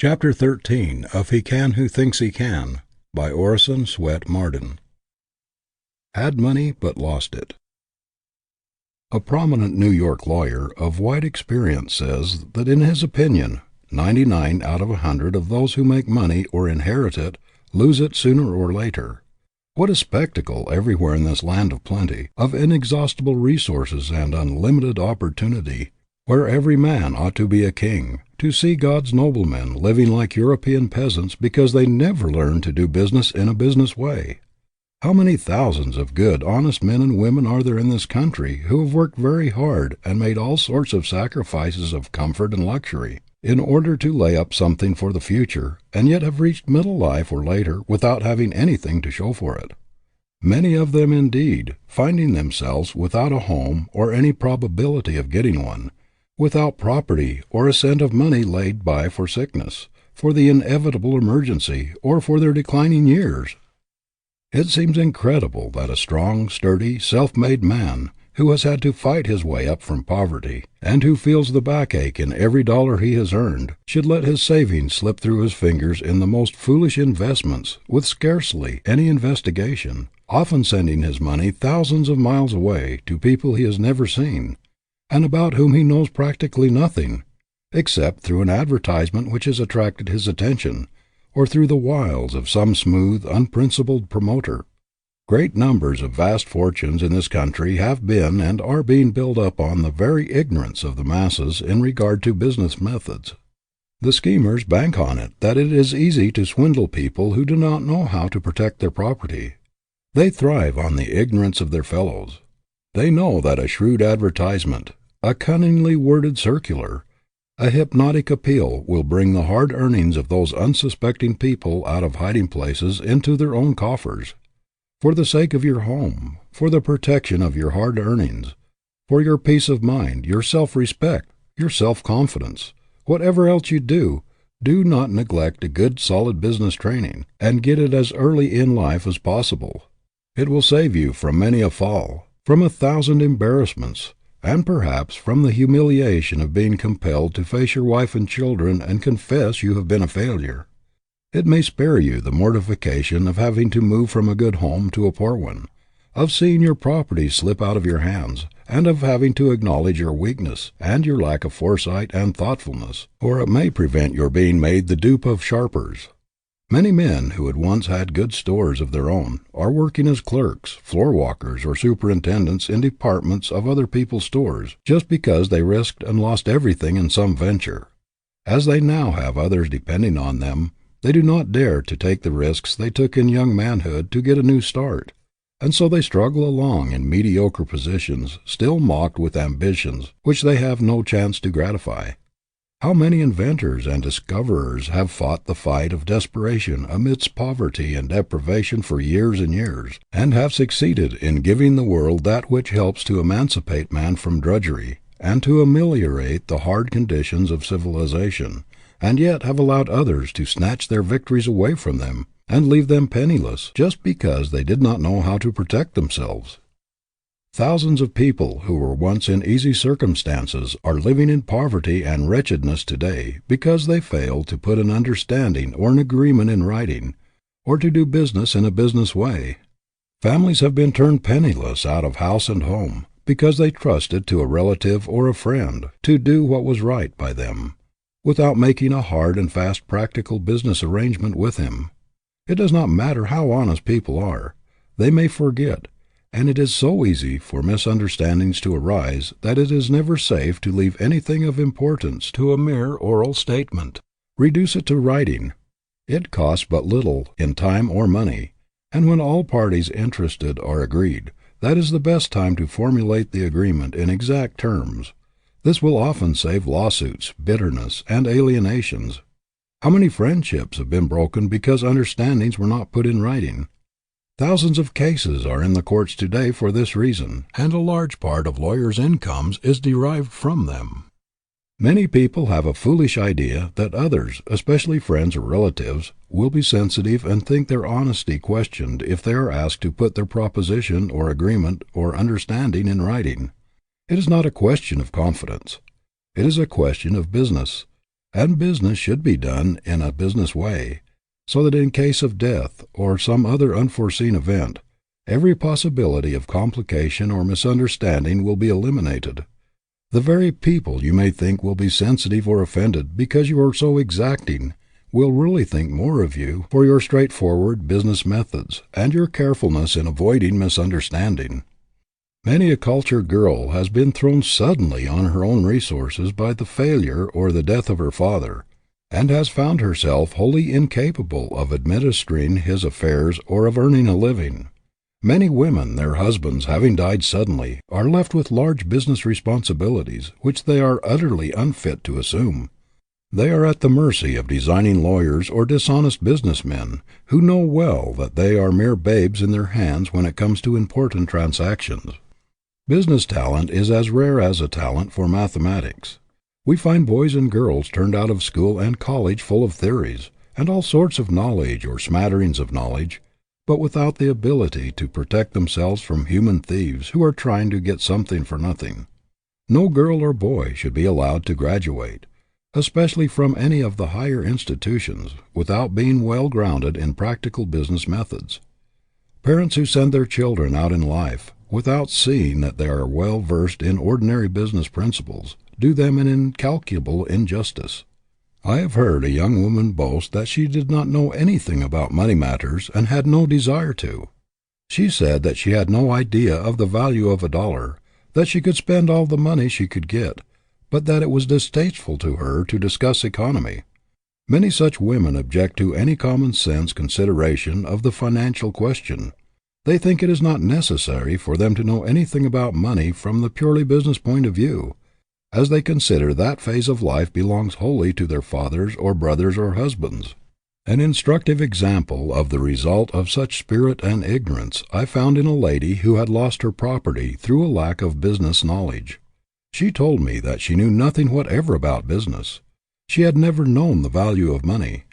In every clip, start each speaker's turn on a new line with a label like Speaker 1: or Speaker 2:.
Speaker 1: Chapter 13 of He Can Who Thinks He Can, by Orison Swett Marden. Had money but lost it. A prominent New York lawyer of wide experience says that in his opinion 99 out of 100 of those who make money or inherit it lose it sooner or later. What a spectacle everywhere in this land of plenty, of inexhaustible resources and unlimited opportunity, where every man ought to be a king, to see God's noblemen living like European peasants because they never learned to do business in a business way. How many thousands of good, honest men and women are there in this country who have worked very hard and made all sorts of sacrifices of comfort and luxury in order to lay up something for the future, and yet have reached middle life or later without having anything to show for it? Many of them, indeed, finding themselves without a home or any probability of getting one, without property or a cent of money laid by for sickness, for the inevitable emergency, or for their declining years. It seems incredible that a strong, sturdy, self-made man, who has had to fight his way up from poverty, and who feels the backache in every dollar he has earned, should let his savings slip through his fingers in the most foolish investments, with scarcely any investigation, often sending his money thousands of miles away to people he has never seen, and about whom he knows practically nothing, except through an advertisement which has attracted his attention, or through the wiles of some smooth, unprincipled promoter. Great numbers of vast fortunes in this country have been and are being built up on the very ignorance of the masses in regard to business methods. The schemers bank on it that it is easy to swindle people who do not know how to protect their property. They thrive on the ignorance of their fellows. They know that a shrewd advertisement, a cunningly worded circular, a hypnotic appeal will bring the hard earnings of those unsuspecting people out of hiding places into their own coffers. For the sake of your home, for the protection of your hard earnings, for your peace of mind, your self-respect, your self-confidence, whatever else you do, do not neglect a good solid business training, and get it as early in life as possible. It will save you from many a fall, from 1,000 embarrassments, and perhaps from the humiliation of being compelled to face your wife and children and confess you have been a failure. It may spare you the mortification of having to move from a good home to a poor one, of seeing your property slip out of your hands, and of having to acknowledge your weakness and your lack of foresight and thoughtfulness, or it may prevent your being made the dupe of sharpers. Many men who had once had good stores of their own are working as clerks, floor walkers, or superintendents in departments of other people's stores, just because they risked and lost everything in some venture. As they now have others depending on them, they do not dare to take the risks they took in young manhood to get a new start, and so they struggle along in mediocre positions, still mocked with ambitions which they have no chance to gratify. How many inventors and discoverers have fought the fight of desperation amidst poverty and deprivation for years and years, and have succeeded in giving the world that which helps to emancipate man from drudgery, and to ameliorate the hard conditions of civilization, and yet have allowed others to snatch their victories away from them, and leave them penniless, just because they did not know how to protect themselves. Thousands of people who were once in easy circumstances are living in poverty and wretchedness today because they failed to put an understanding or an agreement in writing, or to do business in a business way. Families have been turned penniless out of house and home because they trusted to a relative or a friend to do what was right by them, without making a hard and fast practical business arrangement with him. It does not matter how honest people are, they may forget, and it is so easy for misunderstandings to arise that it is never safe to leave anything of importance to a mere oral statement. Reduce it to writing. It costs but little in time or money, and when all parties interested are agreed, that is the best time to formulate the agreement in exact terms. This will often save lawsuits, bitterness, and alienations. How many friendships have been broken because understandings were not put in writing? Thousands of cases are in the courts today for this reason, and a large part of lawyers' incomes is derived from them. Many people have a foolish idea that others, especially friends or relatives, will be sensitive and think their honesty questioned if they are asked to put their proposition or agreement or understanding in writing. It is not a question of confidence. It is a question of business, and business should be done in a business way, so that in case of death or some other unforeseen event, every possibility of complication or misunderstanding will be eliminated. The very people you may think will be sensitive or offended because you are so exacting will really think more of you for your straightforward business methods and your carefulness in avoiding misunderstanding. Many a cultured girl has been thrown suddenly on her own resources by the failure or the death of her father, and has found herself wholly incapable of administering his affairs or of earning a living. Many women, their husbands having died suddenly, are left with large business responsibilities which they are utterly unfit to assume. They are at the mercy of designing lawyers or dishonest businessmen, who know well that they are mere babes in their hands when it comes to important transactions. Business talent is as rare as a talent for mathematics. We find boys and girls turned out of school and college full of theories, and all sorts of knowledge or smatterings of knowledge, but without the ability to protect themselves from human thieves who are trying to get something for nothing. No girl or boy should be allowed to graduate, especially from any of the higher institutions, without being well grounded in practical business methods. Parents who send their children out in life, without seeing that they are well versed in ordinary business principles, do them an incalculable injustice. I have heard a young woman boast that she did not know anything about money matters and had no desire to. She said that she had no idea of the value of $1, that she could spend all the money she could get, but that it was distasteful to her to discuss economy. Many such women object to any common sense consideration of the financial question. They think it is not necessary for them to know anything about money from the purely business point of view, as they consider that phase of life belongs wholly to their fathers or brothers or husbands. An instructive example of the result of such spirit and ignorance I found in a lady who had lost her property through a lack of business knowledge. She told me that she knew nothing whatever about business. She had never known the value of money.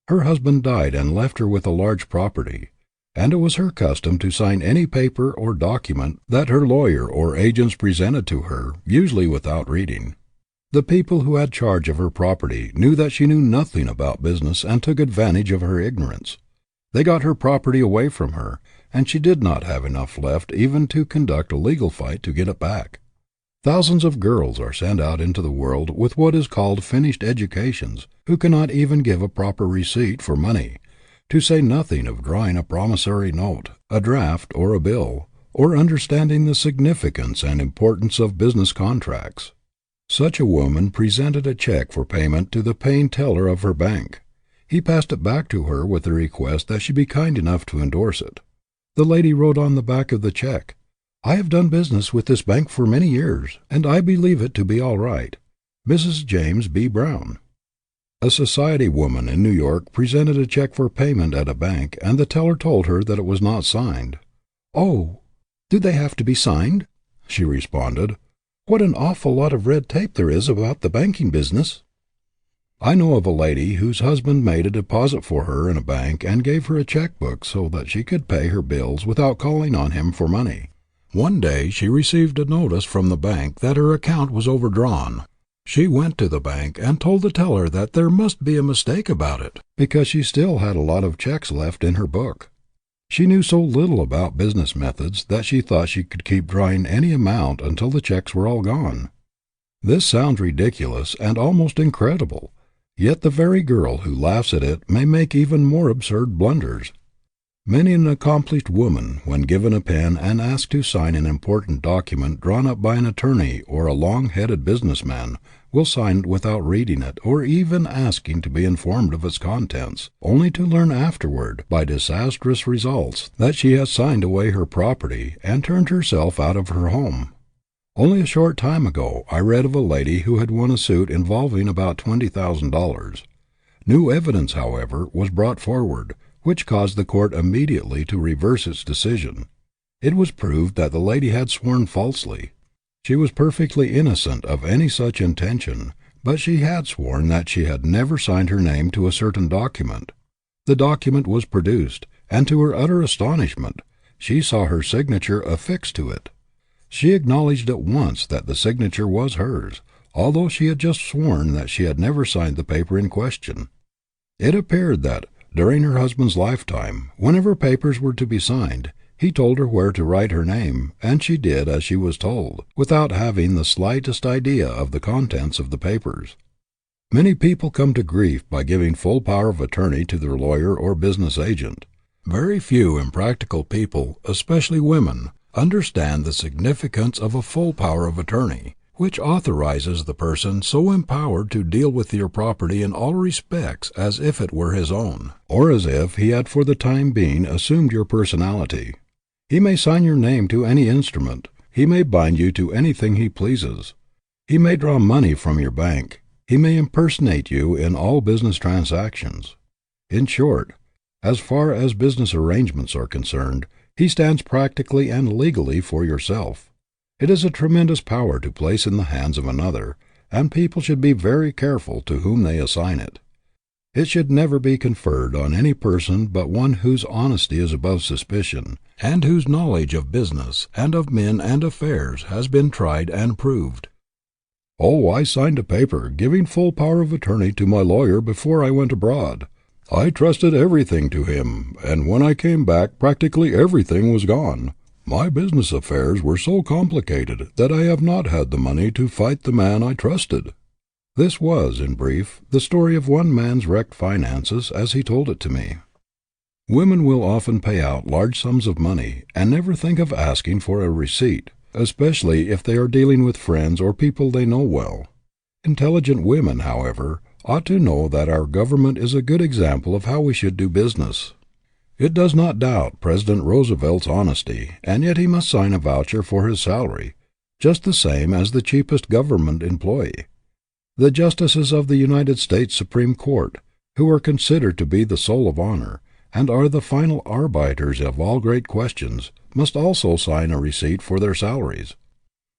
Speaker 1: Her husband died and left her with a large property, and it was her custom to sign any paper or document that her lawyer or agents presented to her, usually without reading. The people who had charge of her property knew that she knew nothing about business and took advantage of her ignorance. They got her property away from her, and she did not have enough left even to conduct a legal fight to get it back. Thousands of girls are sent out into the world with what is called finished educations, who cannot even give a proper receipt for money, to say nothing of drawing a promissory note, a draft, or a bill, or understanding the significance and importance of business contracts. Such a woman presented a check for payment to the paying teller of her bank. He passed it back to her with the request that she be kind enough to endorse it. The lady wrote on the back of the check, "I have done business with this bank for many years, and I believe it to be all right. Mrs. James B. Brown." A society woman in New York presented a check for payment at a bank, and the teller told her that it was not signed. "Oh, do they have to be signed?" she responded. "What an awful lot of red tape there is about the banking business." I know of a lady whose husband made a deposit for her in a bank and gave her a checkbook so that she could pay her bills without calling on him for money. One day she received a notice from the bank that her account was overdrawn. She went to the bank and told the teller that there must be a mistake about it, because she still had a lot of checks left in her book. She knew so little about business methods that she thought she could keep drawing any amount until the checks were all gone. This sounds ridiculous and almost incredible, yet the very girl who laughs at it may make even more absurd blunders. Many an accomplished woman, when given a pen and asked to sign an important document drawn up by an attorney or a long-headed businessman, will sign it without reading it or even asking to be informed of its contents, only to learn afterward, by disastrous results, that she has signed away her property and turned herself out of her home. Only a short time ago I read of a lady who had won a suit involving about $20,000. New evidence, however, was brought forward, which caused the court immediately to reverse its decision. It was proved that the lady had sworn falsely. She was perfectly innocent of any such intention, but she had sworn that she had never signed her name to a certain document. The document was produced, and to her utter astonishment, she saw her signature affixed to it. She acknowledged at once that the signature was hers, although she had just sworn that she had never signed the paper in question. It appeared that, during her husband's lifetime, whenever papers were to be signed, he told her where to write her name, and she did as she was told, without having the slightest idea of the contents of the papers. Many people come to grief by giving full power of attorney to their lawyer or business agent. Very few impractical people, especially women, understand the significance of a full power of attorney, which authorizes the person so empowered to deal with your property in all respects as if it were his own, or as if he had for the time being assumed your personality. He may sign your name to any instrument. He may bind you to anything he pleases. He may draw money from your bank. He may impersonate you in all business transactions. In short, as far as business arrangements are concerned, he stands practically and legally for yourself. It is a tremendous power to place in the hands of another, and people should be very careful to whom they assign it. It should never be conferred on any person but one whose honesty is above suspicion, and whose knowledge of business and of men and affairs has been tried and proved. "Oh, I signed a paper giving full power of attorney to my lawyer before I went abroad. I trusted everything to him, and when I came back practically everything was gone. My business affairs were so complicated that I have not had the money to fight the man I trusted." This was, in brief, the story of one man's wrecked finances as he told it to me. Women will often pay out large sums of money and never think of asking for a receipt, especially if they are dealing with friends or people they know well. Intelligent women, however, ought to know that our government is a good example of how we should do business. It does not doubt President Roosevelt's honesty, and yet he must sign a voucher for his salary, just the same as the cheapest government employee. The justices of the United States Supreme Court, who are considered to be the soul of honor, and are the final arbiters of all great questions, must also sign a receipt for their salaries.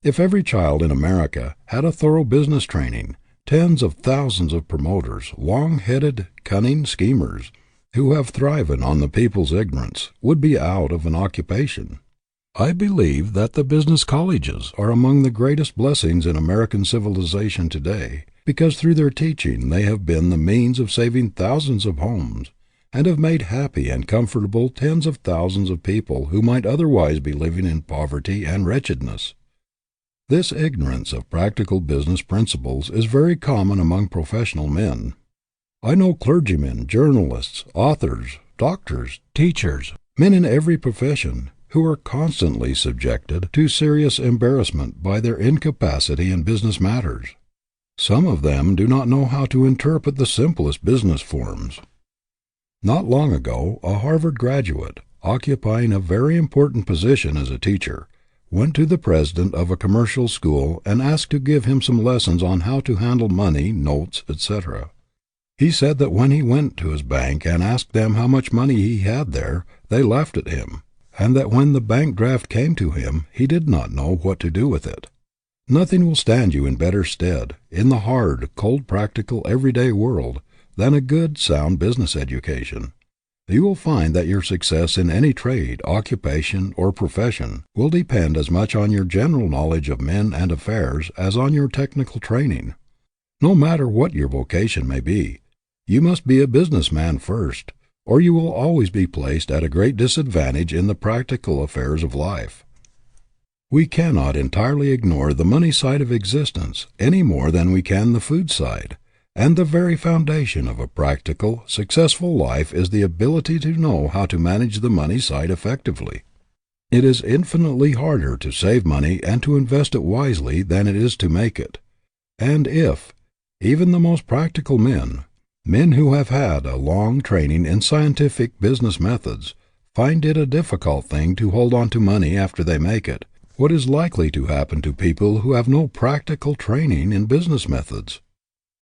Speaker 1: If every child in America had a thorough business training, tens of thousands of promoters, long-headed, cunning schemers, who have thriven on the people's ignorance, would be out of an occupation. I believe that the business colleges are among the greatest blessings in American civilization today, because through their teaching they have been the means of saving thousands of homes, and have made happy and comfortable tens of thousands of people who might otherwise be living in poverty and wretchedness. This ignorance of practical business principles is very common among professional men. I know clergymen, journalists, authors, doctors, teachers, men in every profession, who are constantly subjected to serious embarrassment by their incapacity in business matters. Some of them do not know how to interpret the simplest business forms. Not long ago, a Harvard graduate, occupying a very important position as a teacher, went to the president of a commercial school and asked to give him some lessons on how to handle money, notes, etc. He said that when he went to his bank and asked them how much money he had there, they laughed at him, and that when the bank draft came to him, he did not know what to do with it. Nothing will stand you in better stead, in the hard, cold, practical, everyday world, than a good, sound business education. You will find that your success in any trade, occupation, or profession will depend as much on your general knowledge of men and affairs as on your technical training. No matter what your vocation may be, you must be a businessman first, or you will always be placed at a great disadvantage in the practical affairs of life. We cannot entirely ignore the money side of existence any more than we can the food side, and the very foundation of a practical, successful life is the ability to know how to manage the money side effectively. It is infinitely harder to save money and to invest it wisely than it is to make it. And if, even the most practical men who have had a long training in scientific business methods, find it a difficult thing to hold on to money after they make it, what is likely to happen to people who have no practical training in business methods?